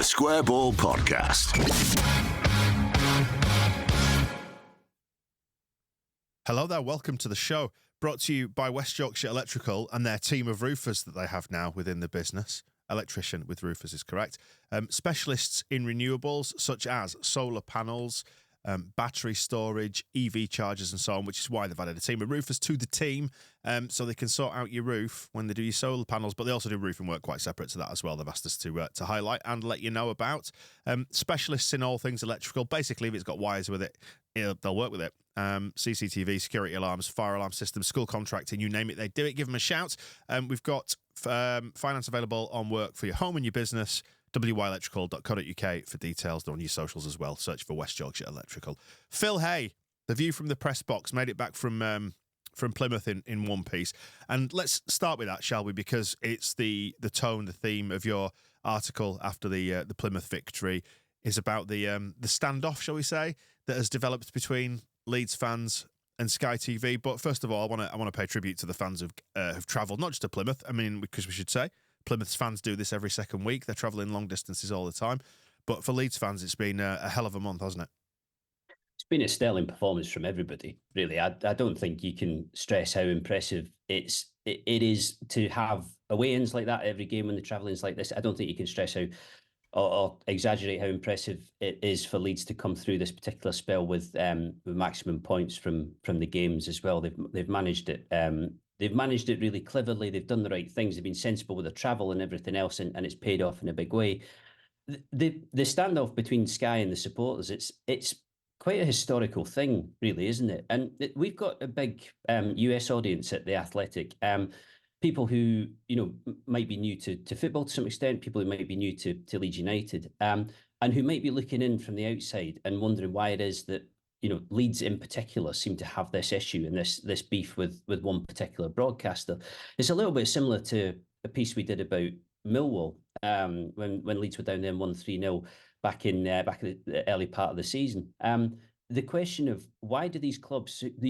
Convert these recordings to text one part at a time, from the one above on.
Square Ball Podcast. Hello there, welcome to the show. Brought to you by West Yorkshire Electrical and their team of roofers that they have now within the business. Electrician with roofers is correct. Specialists in renewables such as solar panels, battery storage, EV chargers and so on, which is why they've added a team of roofers to the team so they can sort out your roof when they do your solar panels, but they also do roofing work quite separate to that as well. They've asked us to highlight and let you know about. Specialists in all things electrical. Basically, if it's got wires with it, they'll work with it. CCTV, security alarms, fire alarm systems, school contracting, you name it, they do it. Give them a shout. We've got finance available on work for your home and your business. wyelectrical.co.uk for details. They're on your socials as well. Search for West Yorkshire Electrical. Phil Hay, the view from the press box, made it back from Plymouth in one piece. And let's start with that, shall we? Because it's the tone, the theme of your article after the Plymouth victory is about the standoff, shall we say, that has developed between Leeds fans and Sky TV. But first of all, I want to pay tribute to the fans who've travelled, not just to Plymouth. I mean, because we should say Plymouth's fans do this every second week. They're travelling long distances all the time. But for Leeds fans, it's been a hell of a month, hasn't it? It's been a sterling performance from everybody, really. I don't think you can stress how impressive it is to have away-ins like that every game when the travel-ins like this. I don't think you can stress how or exaggerate how impressive it is for Leeds to come through this particular spell with maximum points from the games as well. They've managed it. They've managed it really cleverly. They've done the right things. They've been sensible with their travel and everything else, and it's paid off in a big way. The standoff between Sky and the supporters, it's quite a historical thing, really, isn't it? And we've got a big US audience at The Athletic. People who, might be new to football to some extent, people who might be new to Leeds United, and who might be looking in from the outside and wondering why it is that, Leeds in particular seem to have this issue and this beef with one particular broadcaster. It's a little bit similar to a piece we did about Millwall when Leeds were down there 1-3-0 back in the early part of the season. The question of why do these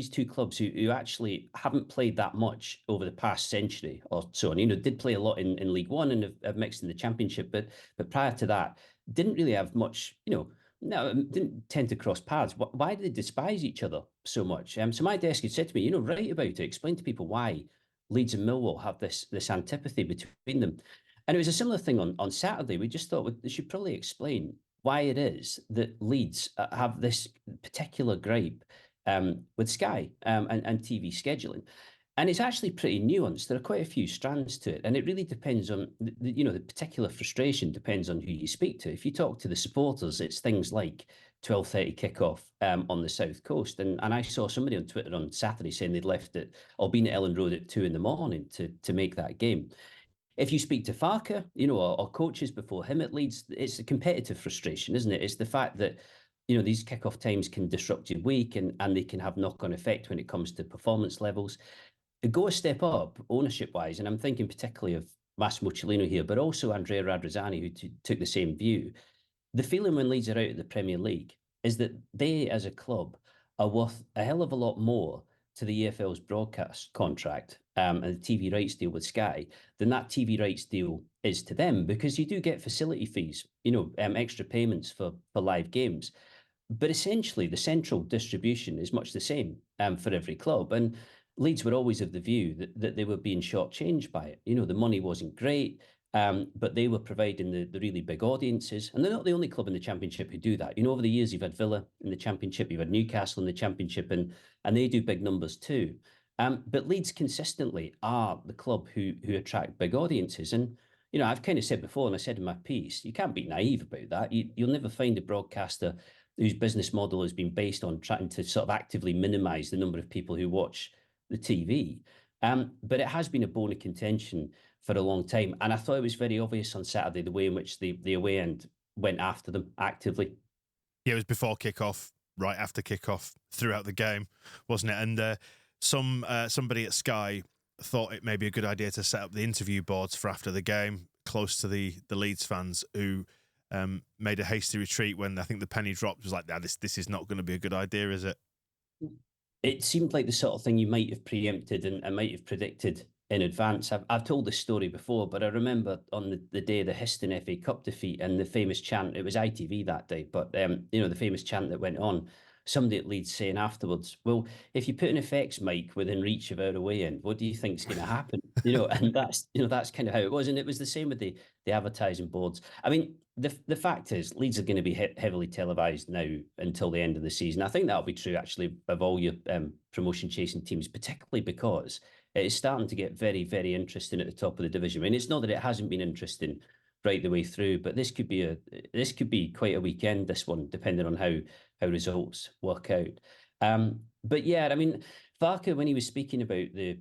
two clubs who actually haven't played that much over the past century or so, and did play a lot in League One and have mixed in the Championship, but prior to that didn't really have much, didn't tend to cross paths. Why do they despise each other so much? So my desk had said to me, write about it, explain to people why Leeds and Millwall have this antipathy between them. And it was a similar thing on Saturday. We just thought they should probably explain why it is that Leeds have this particular gripe with Sky and TV scheduling. And it's actually pretty nuanced. There are quite a few strands to it. And it really depends on, the particular frustration depends on who you speak to. If you talk to the supporters, it's things like 12:30 kickoff on the South Coast. And I saw somebody on Twitter on Saturday saying they'd left it or been at Ellen Road at 2 a.m. to make that game. If you speak to Farker, or coaches before him at Leeds, it's a competitive frustration, isn't it? It's the fact that, these kickoff times can disrupt your week and they can have knock-on effect when it comes to performance levels. Go a step up ownership-wise, and I'm thinking particularly of Massimo Cellino here, but also Andrea Radrizzani, who took the same view. The feeling when Leeds are out of the Premier League is that they, as a club, are worth a hell of a lot more to the EFL's broadcast contract and the TV rights deal with Sky than that TV rights deal is to them, because you do get facility fees, extra payments for live games. But essentially, the central distribution is much the same for every club. And Leeds were always of the view that they were being shortchanged by it. The money wasn't great, but they were providing the really big audiences. And they're not the only club in the Championship who do that. Over the years, you've had Villa in the Championship, you've had Newcastle in the Championship, and they do big numbers too. But Leeds consistently are the club who attract big audiences. And, I've kind of said before, and I said in my piece, you can't be naive about that. You'll never find a broadcaster whose business model has been based on trying to sort of actively minimise the number of people who watch the TV. But it has been a bone of contention for a long time. And I thought it was very obvious on Saturday, the way in which the away end went after them actively. Yeah, it was before kickoff, right after kickoff, throughout the game, wasn't it? And somebody at Sky thought it may be a good idea to set up the interview boards for after the game, close to the Leeds fans who made a hasty retreat when I think the penny dropped. It was like, this is not going to be a good idea, is it? It seemed like the sort of thing you might have preempted and might have predicted in advance. I've told this story before, but I remember on the day of the Histon FA Cup defeat and the famous chant. It was ITV that day, but the famous chant that went on. Somebody at Leeds saying afterwards, "Well, if you put an FX mic within reach of our away end, what do you think's going to happen?" And that's kind of how it was, and it was the same with the advertising boards. I mean, the fact is, Leeds are going to be heavily televised now until the end of the season. I think that'll be true actually of all your promotion chasing teams, particularly because it is starting to get very, very interesting at the top of the division. I mean, it's not that it hasn't been interesting right the way through, but this could be quite a weekend. This one, depending on how results work out. But yeah, I mean, Farke, when he was speaking about the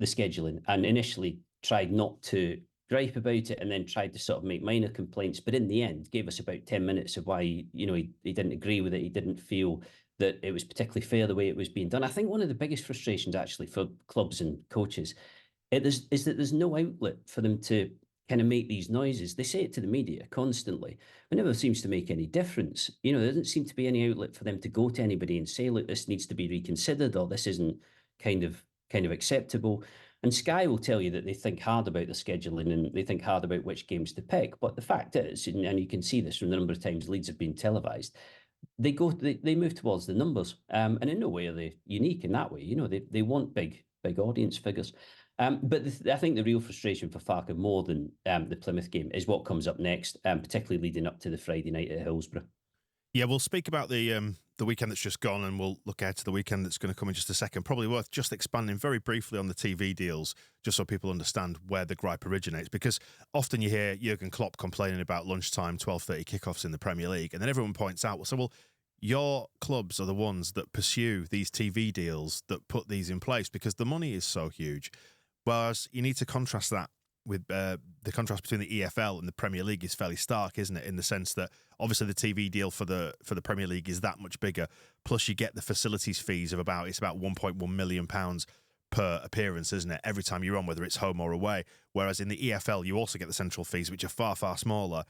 scheduling, and initially tried not to gripe about it, and then tried to sort of make minor complaints, but in the end gave us about 10 minutes of why he didn't agree with it. He didn't feel that it was particularly fair the way it was being done. I think one of the biggest frustrations actually for clubs and coaches is that there's no outlet for them to kind of make these noises. They say it to the media constantly. It never seems to make any difference. There doesn't seem to be any outlet for them to go to anybody and say, look, this needs to be reconsidered, or this isn't kind of acceptable. And Sky will tell you that they think hard about the scheduling and they think hard about which games to pick. But the fact is, and you can see this from the number of times Leeds have been televised, they move towards the numbers, and in no way are they unique in that way. They want big audience figures. But I think the real frustration for Farke, more than the Plymouth game, is what comes up next, particularly leading up to the Friday night at Hillsborough. Yeah, we'll speak about the weekend that's just gone, and we'll look ahead to the weekend that's going to come in just a second. Probably worth just expanding very briefly on the TV deals, just so people understand where the gripe originates. Because often you hear Jurgen Klopp complaining about lunchtime, 12:30 kickoffs in the Premier League, and then everyone points out, well, your clubs are the ones that pursue these TV deals that put these in place because the money is so huge. Whereas you need to contrast that with the contrast between the EFL and the Premier League is fairly stark, isn't it? In the sense that obviously the TV deal for the Premier League is that much bigger. Plus you get the facilities fees of about £1.1 million per appearance, isn't it? Every time you're on, whether it's home or away. Whereas in the EFL, you also get the central fees, which are far, far smaller.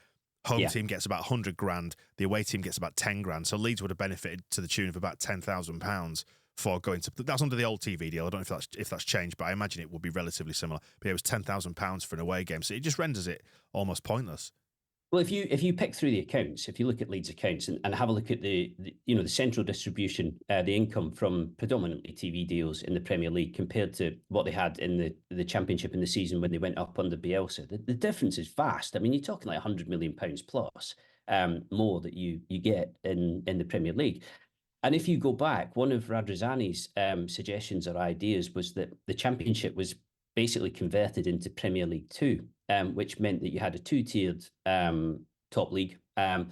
Home team gets about 100 grand. The away team gets about 10 grand. So Leeds would have benefited to the tune of about £10,000 for going to. That's under the old TV deal. I don't know if that's changed, but I imagine it would be relatively similar. But it was £10,000 for an away game, so it just renders it almost pointless. Well, if you pick through the accounts, if you look at Leeds accounts and have a look at the central distribution, the income from predominantly TV deals in the Premier League compared to what they had in the Championship in the season when they went up under Bielsa, the difference is vast. I mean, you're talking like £100 million plus more that you get in the Premier League. And if you go back, one of Radrizzani's suggestions or ideas was that the Championship was basically converted into Premier League 2, which meant that you had a two-tiered top league, and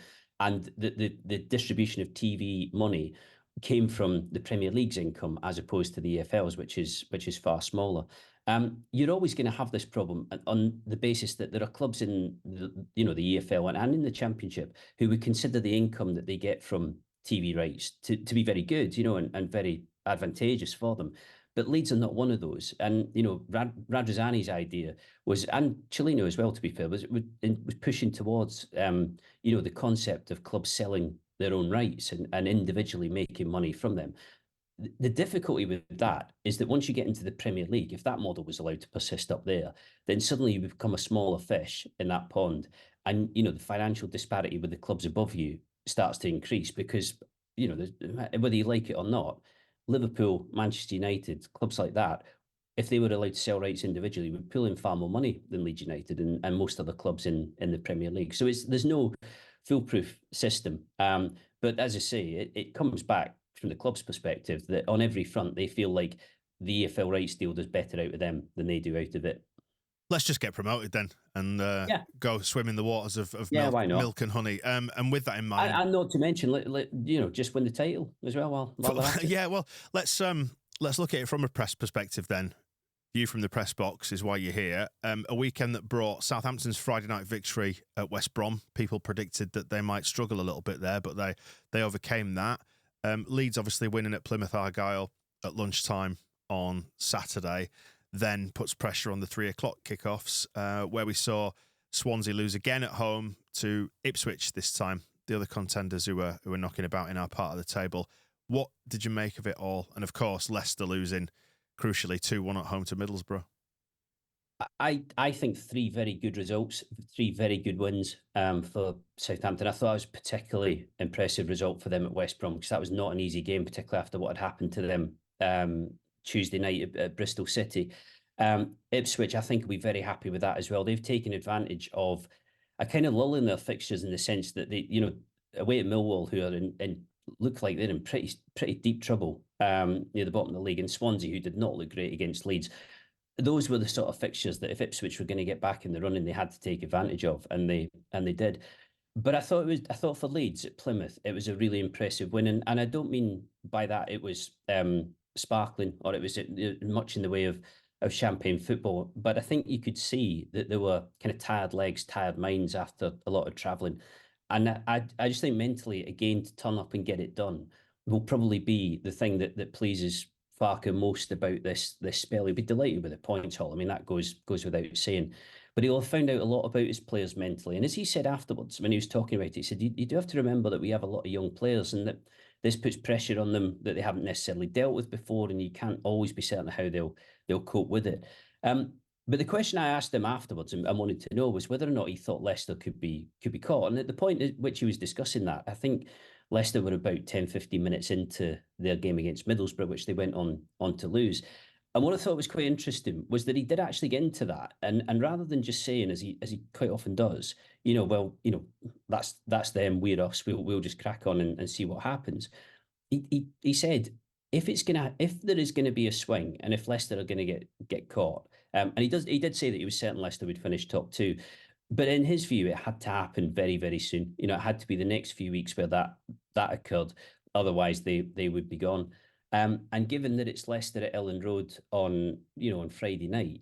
the distribution of TV money came from the Premier League's income as opposed to the EFL's, which is far smaller. You're always going to have this problem on the basis that there are clubs in the EFL and in the Championship who would consider the income that they get from TV rights to be very good, and very advantageous for them. But Leeds are not one of those. And, Radrizzani's idea was, and Cellino as well, to be fair, was pushing towards, the concept of clubs selling their own rights and individually making money from them. The difficulty with that is that once you get into the Premier League, if that model was allowed to persist up there, then suddenly you become a smaller fish in that pond. And, the financial disparity with the clubs above you starts to increase because, whether you like it or not, Liverpool, Manchester United, clubs like that, if they were allowed to sell rights individually, would pull in far more money than Leeds United and most other clubs in the Premier League. So there's no foolproof system. But as I say, it comes back from the club's perspective that on every front, they feel like the EFL rights deal does better out of them than they do out of it. Let's just get promoted then and go swim in the waters of milk and honey. And with that in mind, and not to mention, just win the title as well. Yeah, well, let's look at it from a press perspective then. View from the press box is why you're here. A weekend that brought Southampton's Friday night victory at West Brom. People predicted that they might struggle a little bit there, but they overcame that. Leeds obviously winning at Plymouth Argyle at lunchtime on Saturday. Then puts pressure on the 3:00 kickoffs, where we saw Swansea lose again at home to Ipswich this time, the other contenders who were knocking about in our part of the table. What did you make of it all? And of course, Leicester losing, crucially, 2-1 at home to Middlesbrough. I think three very good results, three very good wins for Southampton. I thought it was a particularly impressive result for them at West Brom because that was not an easy game, particularly after what had happened to them Tuesday night at Bristol City. Ipswich, I think, will be very happy with that as well. They've taken advantage of a kind of lull in their fixtures in the sense that they, away at Millwall, who are in look like they're in pretty deep trouble near the bottom of the league, and Swansea, who did not look great against Leeds. Those were the sort of fixtures that if Ipswich were going to get back in the running, they had to take advantage of, and they did. But I thought for Leeds at Plymouth, it was a really impressive win, and I don't mean by that it was sparkling or it was much in the way of champagne football, but I think you could see that there were kind of tired legs, tired minds after a lot of travelling, and I just think mentally again to turn up and get it done will probably be the thing that pleases Farker most about this spell. He'll be delighted with the points haul. I mean, that goes without saying. But he'll have found out a lot about his players mentally. And as he said afterwards, when he was talking about it, he said, you do have to remember that we have a lot of young players and that this puts pressure on them that they haven't necessarily dealt with before, and you can't always be certain how they'll cope with it. But the question I asked him afterwards and wanted to know was whether or not he thought Leicester could be caught. And at the point at which he was discussing that, I think Leicester were about 10, 15 minutes into their game against Middlesbrough, which they went on to lose. And what I thought was quite interesting was that he did actually get into that, and rather than just saying, as he quite often does, that's them, we're us, we'll just crack on and see what happens. He said if there is gonna be a swing, and if Leicester are gonna get caught, and he did say that he was certain Leicester would finish top two, but in his view, it had to happen very, very soon. It had to be the next few weeks where that occurred. Otherwise, they would be gone. And given that it's Leicester at Ellen Road on Friday night,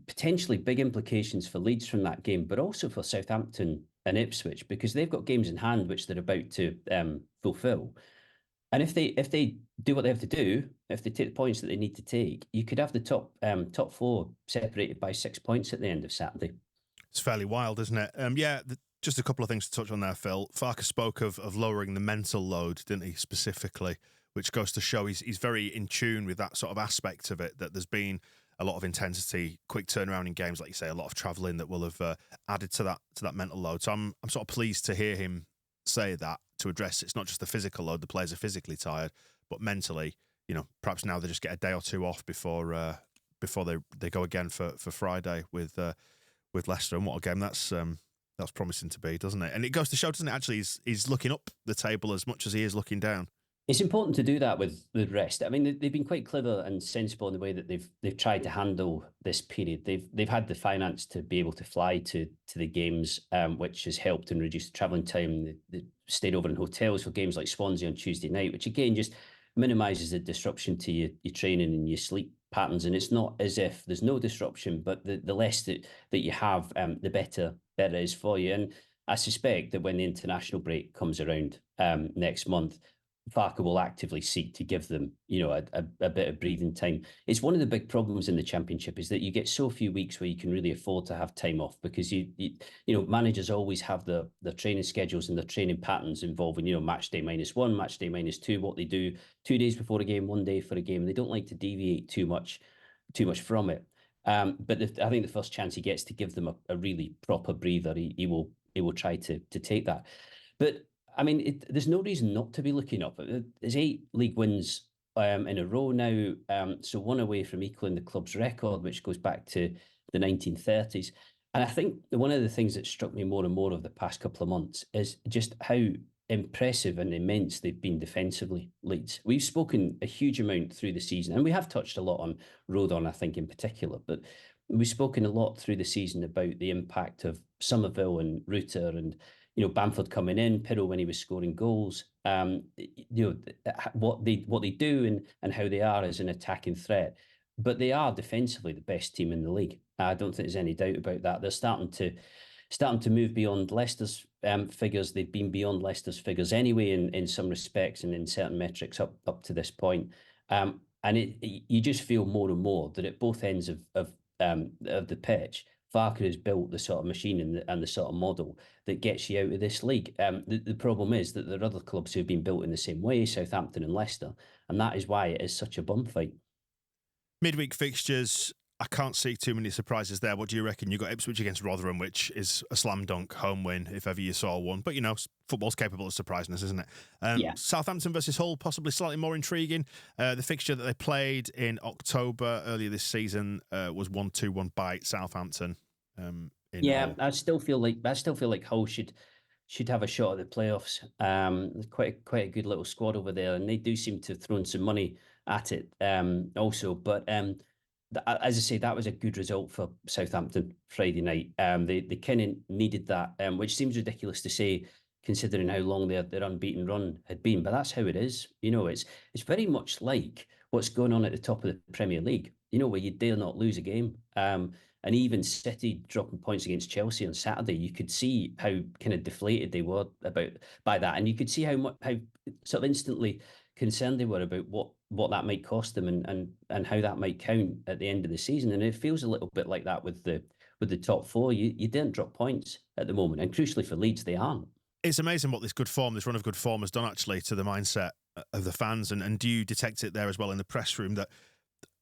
potentially big implications for Leeds from that game, but also for Southampton and Ipswich because they've got games in hand which they're about to fulfil. And if they do what they have to do, if they take the points that they need to take, you could have the top four separated by 6 points at the end of Saturday. It's fairly wild, isn't it? Just a couple of things to touch on there, Phil. Farker spoke of lowering the mental load, didn't he, specifically, which goes to show he's very in tune with that sort of aspect of it, that there's been a lot of intensity, quick turnaround in games, like you say, a lot of travelling that will have added to that mental load. So I'm sort of pleased to hear him say that, to address it's not just the physical load, the players are physically tired, but mentally, perhaps now they just get a day or two off before they go again for Friday with Leicester. And what a game that's promising to be, doesn't it? And it goes to show, doesn't it, actually, he's looking up the table as much as he is looking down. It's important to do that with the rest. I mean, they've been quite clever and sensible in the way that they've tried to handle this period. They've had the finance to be able to fly to the games, which has helped and reduced the travelling time. They stayed over in hotels for games like Swansea on Tuesday night, which again just minimises the disruption to your training and your sleep patterns. And it's not as if there's no disruption, but the less that you have, the better it is for you. And I suspect that when the international break comes around next month, Farker will actively seek to give them, a bit of breathing time. It's one of the big problems in the Championship is that you get so few weeks where you can really afford to have time off because managers always have their training schedules and their training patterns involving, match day -1, match day -2, what they do 2 days before a game, 1 day for a game. They don't like to deviate too much from it. But I think the first chance he gets to give them a really proper breather, he will try to take that. But I mean, there's no reason not to be looking up. There's 8 league wins in a row now, so one away from equaling the club's record, which goes back to the 1930s. And I think one of the things that struck me more and more over the past couple of months is just how impressive and immense they've been defensively, Leeds. We've spoken a huge amount through the season, and we have touched a lot on Rodon, I think, in particular, but we've spoken a lot through the season about the impact of Somerville and Rutter and Bamford coming in, Pirro when he was scoring goals, what they do and how they are as an attacking threat. But they are defensively the best team in the league. I don't think there's any doubt about that. They're starting to move beyond Leicester's figures. They've been beyond Leicester's figures anyway in some respects and in certain metrics up to this point. And you just feel more and more that at both ends of the pitch, Farker has built the sort of machine and the sort of model that gets you out of this league. The problem is that there are other clubs who have been built in the same way, Southampton and Leicester, and that is why it is such a bum fight. Midweek fixtures I can't see too many surprises there. What do you reckon? You got Ipswich against Rotherham, which is a slam dunk home win if ever you saw one. But football's capable of surprising us, isn't it? Yeah. Southampton versus Hull, possibly slightly more intriguing. The fixture that they played in October earlier this season was 1-2-1 by Southampton. Yeah, Hull. I still feel like Hull should have a shot at the playoffs. Quite a good little squad over there, and they do seem to have thrown some money at it. Also, but as I say, that was a good result for Southampton Friday night. They kind of needed that, which seems ridiculous to say considering how long their unbeaten run had been. But that's how it is. It's very much like what's going on at the top of the Premier League. Where you dare not lose a game. And even City dropping points against Chelsea on Saturday, you could see how kind of deflated they were by that, and you could see how sort of instantly concerned they were about what that might cost them and how that might count at the end of the season. And it feels a little bit like that with the top four. You didn't drop points at the moment, and crucially for Leeds, they aren't. It's amazing what this run of good form has done actually to the mindset of the fans. And do you detect it there as well in the press room that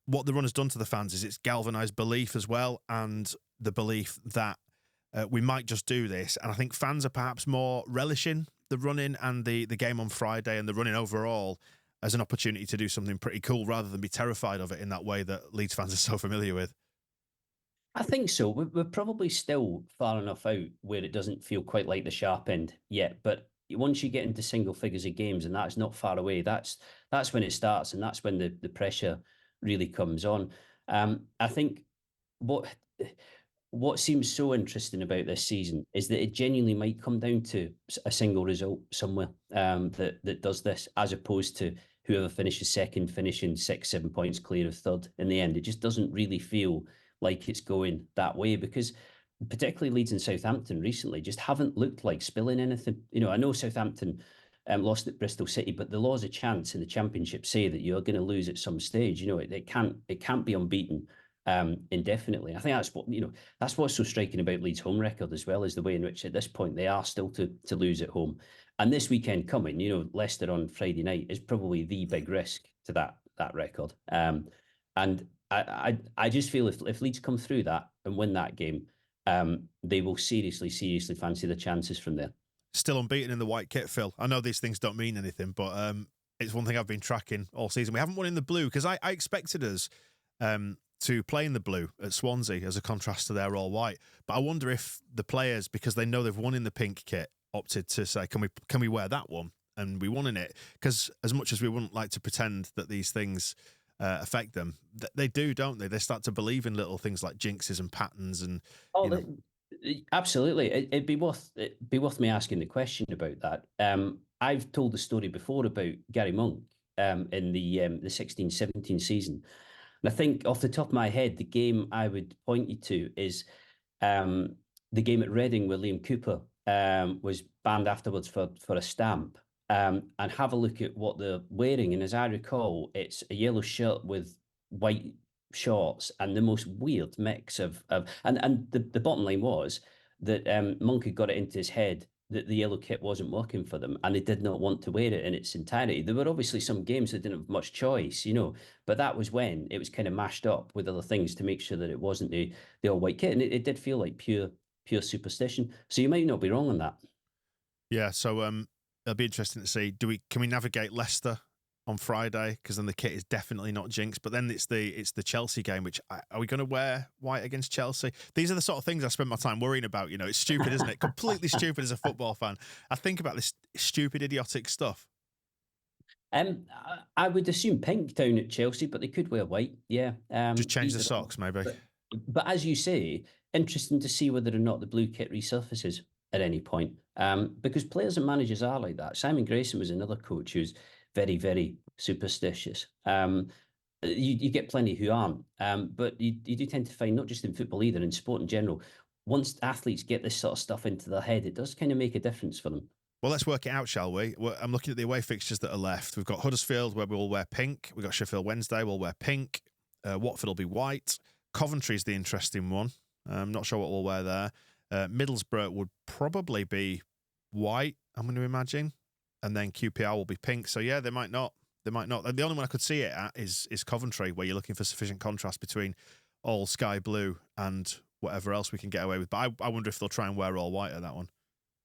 what the run has done to the fans is it's galvanised belief as well, and the belief that we might just do this. And I think fans are perhaps more relishing the run-in and the game on Friday and the run-in overall as an opportunity to do something pretty cool rather than be terrified of it in that way that Leeds fans are so familiar with. I think so. We're probably still far enough out where it doesn't feel quite like the sharp end yet. But once you get into single figures of games, and that's not far away, that's when it starts, and that's when the pressure really comes on. I think what seems so interesting about this season is that it genuinely might come down to a single result somewhere that does this, as opposed to whoever finishes second finishing 6-7 points clear of third in the end. It just doesn't really feel like it's going that way, because particularly Leeds and Southampton recently just haven't looked like spilling anything. I know Southampton lost at Bristol City, but the laws of chance in the Championship say that you're going to lose at some stage. It can't be unbeaten indefinitely. I think that's what's so striking about Leeds' home record as well, is the way in which at this point they are still to lose at home. And this weekend coming, Leicester on Friday night is probably the big risk to that record. And I just feel if Leeds come through that and win that game, they will seriously fancy the chances from there. Still unbeaten in the white kit, Phil. I know these things don't mean anything, but it's one thing I've been tracking all season. We haven't won in the blue because I expected us to play in the blue at Swansea as a contrast to their all white. But I wonder if the players, because they know they've won in the pink kit, opted to say, can we wear that one? And we won in it. Because as much as we wouldn't like to pretend that these things affect them, they do, don't they? They start to believe in little things like jinxes and patterns and absolutely. It'd be worth me asking the question about that. I've told the story before about Gary Monk in the 16-17 season. And I think off the top of my head, the game I would point you to is the game at Reading where Liam Cooper was banned afterwards for a stamp. And have a look at what they're wearing. And as I recall, it's a yellow shirt with white shorts and the most weird mix of and the bottom line was that Monk had got it into his head that the yellow kit wasn't working for them and they did not want to wear it in its entirety. There were obviously some games that didn't have much choice, but that was when it was kind of mashed up with other things to make sure that it wasn't the all white kit. And it did feel like pure superstition. So you might not be wrong on that. Yeah, so it'll be interesting to see. Can we navigate Leicester on Friday? Because then the kit is definitely not jinxed. But then it's the Chelsea game, which are we going to wear white against Chelsea? These are the sort of things I spend my time worrying about. It's stupid, isn't it? Completely stupid as a football fan. I think about this stupid, idiotic stuff. I would assume pink down at Chelsea, but they could wear white. Yeah, just change the socks, maybe. But as you say, interesting to see whether or not the blue kit resurfaces at any point, because players and managers are like that. Simon Grayson was another coach who's very, very superstitious. You get plenty who aren't, but you do tend to find, not just in football either, in sport in general, once athletes get this sort of stuff into their head, it does kind of make a difference for them. Well, let's work it out, shall we? I'm looking at the away fixtures that are left. We've got Huddersfield, where we'll wear pink. We've got Sheffield Wednesday, we'll wear pink. Watford will be white. Coventry's the interesting one. I'm not sure what we'll wear there. Middlesbrough would probably be white, I'm going to imagine. And then QPR will be pink. So, yeah, they might not. The only one I could see it at is Coventry, where you're looking for sufficient contrast between all sky blue and whatever else we can get away with. But I wonder if they'll try and wear all white at that one.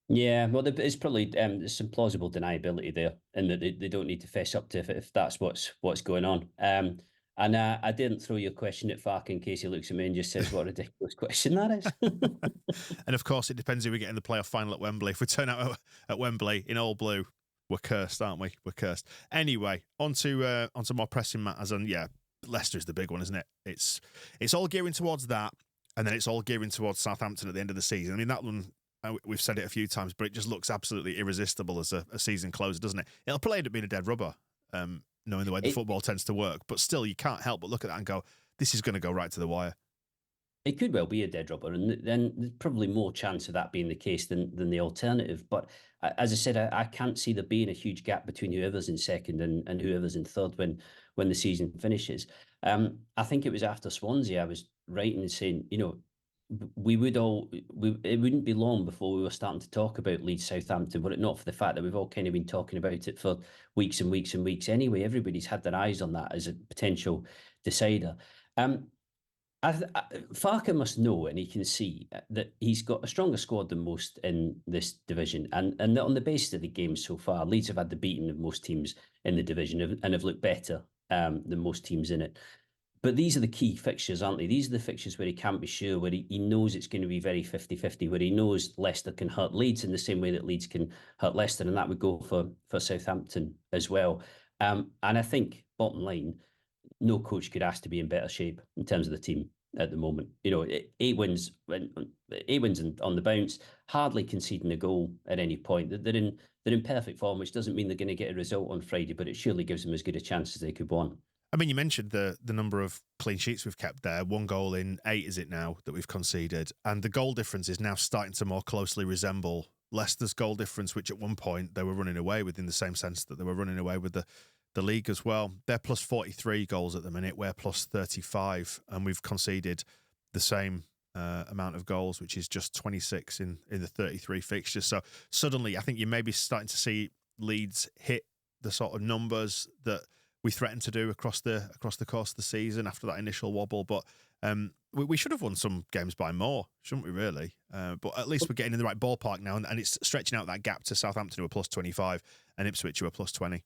Yeah, well, it's probably there's some plausible deniability there, and that they don't need to fess up to if that's what's going on. And I didn't throw your question at Fark in case he looks at me and just says, "What a ridiculous question that is." And of course, it depends who we get in the playoff final at Wembley. If we turn out at Wembley in all blue, we're cursed, aren't we? We're cursed. Anyway, onto more pressing matters, and yeah, Leicester is the big one, isn't it? It's all gearing towards that, and then it's all gearing towards Southampton at the end of the season. I mean, that one, we've said it a few times, but it just looks absolutely irresistible as a season closer, doesn't it? It'll probably end up being a dead rubber, knowing the way the football tends to work. But still, you can't help but look at that and go, this is going to go right to the wire. It could well be a dead rubber, and then there's probably more chance of that being the case than the alternative. But as I said, I can't see there being a huge gap between whoever's in second and whoever's in third when the season finishes. I think it was after Swansea I was writing and saying, it wouldn't be long before we were starting to talk about Leeds Southampton, were it not for the fact that we've all kind of been talking about it for weeks and weeks and weeks anyway. Everybody's had their eyes on that as a potential decider. Farker must know, and he can see that he's got a stronger squad than most in this division, and on the basis of the game so far, Leeds have had the beating of most teams in the division and have looked better than most teams in it. But these are the key fixtures, aren't they? These are the fixtures where he can't be sure, where he knows it's going to be very 50-50, where he knows Leicester can hurt Leeds in the same way that Leeds can hurt Leicester, and that would go for Southampton as well. And I think, bottom line, no coach could ask to be in better shape in terms of the team at the moment. 8 wins on the bounce, hardly conceding a goal at any point. They're in perfect form, which doesn't mean they're going to get a result on Friday, but it surely gives them as good a chance as they could want. I mean, you mentioned the number of clean sheets we've kept there. 1 goal in 8, is it now, that we've conceded? And the goal difference is now starting to more closely resemble Leicester's goal difference, which at one point they were running away with, in the same sense that they were running away with the league as well. They're plus 43 goals at the minute. We're plus 35, and we've conceded the same amount of goals, which is just 26 in the 33 fixtures. So suddenly, I think you may be starting to see Leeds hit the sort of numbers that we threatened to do across the course of the season after that initial wobble. But we should have won some games by more, shouldn't we, really? But at least we're getting in the right ballpark now, and it's stretching out that gap to Southampton, who are plus 25, and Ipswich, who are plus 20.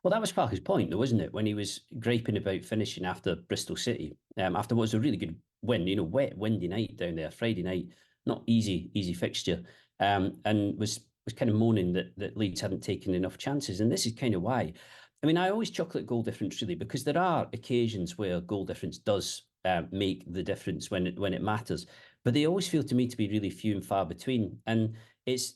Well, that was Parker's point, though, wasn't it? When he was griping about finishing after Bristol City, after what was a really good win, wet, windy night down there, Friday night, not easy fixture, and was kind of moaning that Leeds hadn't taken enough chances. And this is kind of why. I mean, I always chuckle at goal difference, really, because there are occasions where goal difference does make the difference when it matters, but they always feel to me to be really few and far between. And it's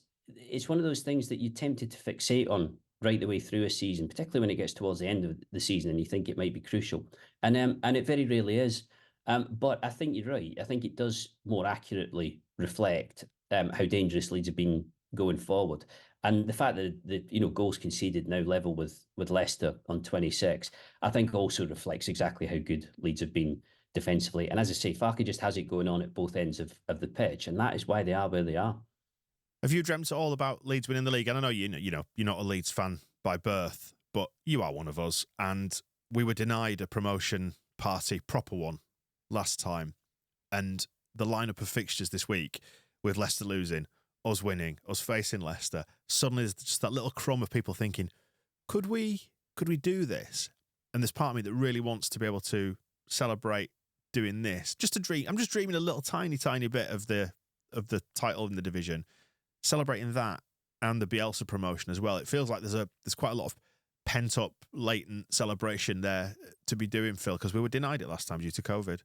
one of those things that you're tempted to fixate on right the way through a season, particularly when it gets towards the end of the season and you think it might be crucial. And it very rarely is. But I think you're right. I think it does more accurately reflect how dangerous Leeds have been going forward. And the fact that the goals conceded now level with Leicester on 26, I think also reflects exactly how good Leeds have been defensively. And as I say, Farke just has it going on at both ends of the pitch, and that is why they are where they are. Have you dreamt at all about Leeds winning the league? And I know you're not a Leeds fan by birth, but you are one of us. And we were denied a promotion party, proper one, last time. And the lineup of fixtures this week, with Leicester losing, us winning, us facing Leicester, suddenly there's just that little crumb of people thinking, could we do this? And there's part of me that really wants to be able to celebrate doing this. Just a dream. I'm just dreaming a little tiny bit of the title in the division, celebrating that and the Bielsa promotion as well. It feels like there's quite a lot of pent up, latent celebration there to be doing, Phil, because we were denied it last time due to COVID.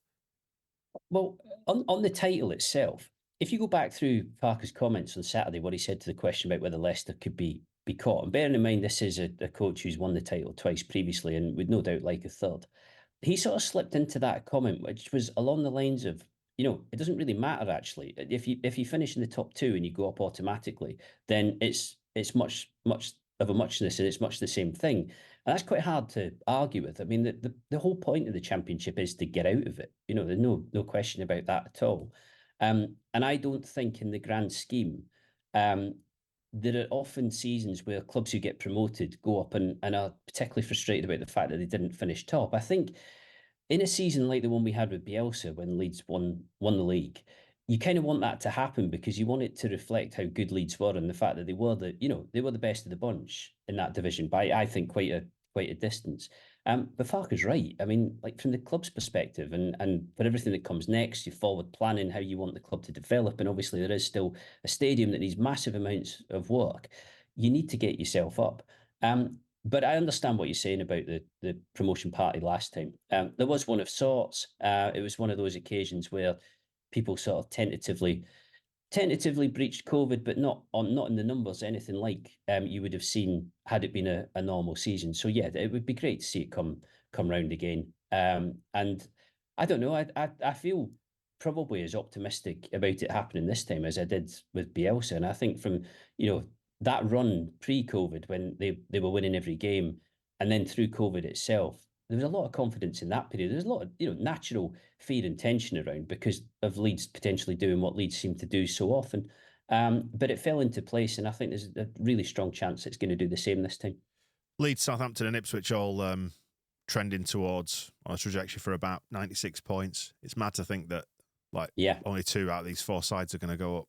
Well, on the title itself, if you go back through Parker's comments on Saturday, what he said to the question about whether Leicester could be caught, and bearing in mind this is a coach who's won the title twice previously and would no doubt like a third, he sort of slipped into that comment, which was along the lines of, it doesn't really matter actually. If you finish in the top 2 and you go up automatically, then it's much of a muchness, and it's much the same thing. And that's quite hard to argue with. I mean, the whole point of the Championship is to get out of it. There's no question about that at all. And I don't think in the grand scheme, there are often seasons where clubs who get promoted go up and are particularly frustrated about the fact that they didn't finish top. I think in a season like the one we had with Bielsa when Leeds won the league, you kind of want that to happen because you want it to reflect how good Leeds were and the fact that they were the best of the bunch in that division by, I think, quite a distance. But Farke's right. I mean, like from the club's perspective and for everything that comes next, you're forward planning how you want the club to develop. And obviously there is still a stadium that needs massive amounts of work. You need to get yourself up. But I understand what you're saying about the promotion party last time. There was one of sorts. It was one of those occasions where people sort of tentatively breached COVID, but not in the numbers, anything like you would have seen had it been a normal season. So yeah, it would be great to see it come round again. And I don't know, I feel probably as optimistic about it happening this time as I did with Bielsa. And I think from, that run pre-COVID when they were winning every game and then through COVID itself, there was a lot of confidence in that period. There's a lot of natural fear and tension around because of Leeds potentially doing what Leeds seem to do so often. But it fell into place, and I think there's a really strong chance it's going to do the same this time. Leeds, Southampton, and Ipswich all trending towards on a trajectory for about 96 points. It's mad to think that only 2 out of these 4 sides are going to go up.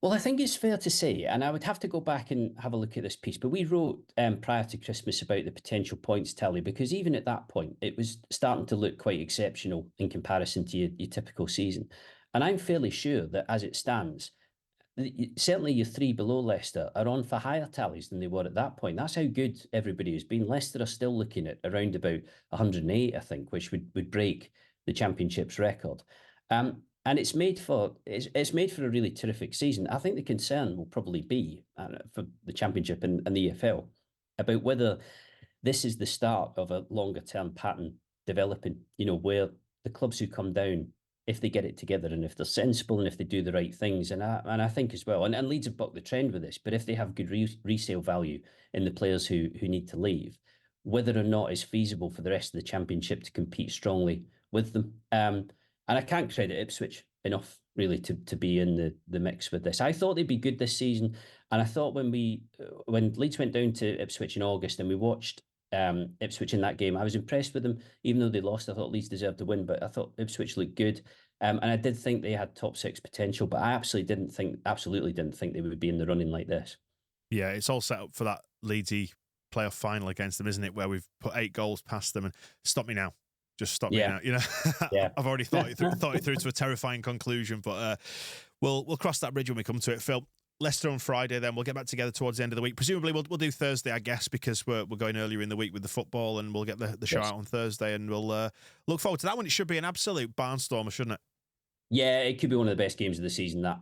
Well, I think it's fair to say, and I would have to go back and have a look at this piece, but we wrote prior to Christmas about the potential points tally because even at that point, it was starting to look quite exceptional in comparison to your typical season. And I'm fairly sure that as it stands, certainly your 3 below Leicester are on for higher tallies than they were at that point. That's how good everybody has been. Leicester are still looking at around about 108, I think, which would break the Championship's record. And it's made for a really terrific season. I think the concern will probably be for the Championship and the EFL about whether this is the start of a longer term pattern developing, where the clubs who come down, if they get it together and if they're sensible and if they do the right things, and I think as well, and Leeds have bucked the trend with this, but if they have good resale value in the players who need to leave, whether or not it's feasible for the rest of the Championship to compete strongly with them. And I can't credit Ipswich enough, really, to be in the mix with this. I thought they'd be good this season. And I thought when Leeds went down to Ipswich in August and we watched Ipswich in that game, I was impressed with them. Even though they lost, I thought Leeds deserved to win, but I thought Ipswich looked good. And I did think they had top 6 potential, but I absolutely didn't think they would be in the running like this. Yeah, it's all set up for that Leedsy playoff final against them, isn't it? Where we've put 8 goals past them. And stop me now. Just stop me now. Yeah. I've already thought it through to a terrifying conclusion, but we'll cross that bridge when we come to it. Phil, Leicester on Friday, then we'll get back together towards the end of the week. Presumably we'll do Thursday, I guess, because we're going earlier in the week with the football, and we'll get the show out on Thursday, and we'll look forward to that one. It should be an absolute barnstormer, shouldn't it? Yeah, it could be one of the best games of the season, that.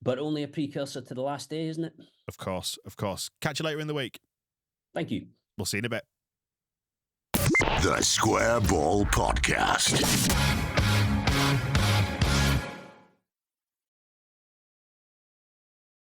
But only a precursor to the last day, isn't it? Of course. Catch you later in the week. Thank you. We'll see you in a bit. The Square Ball Podcast.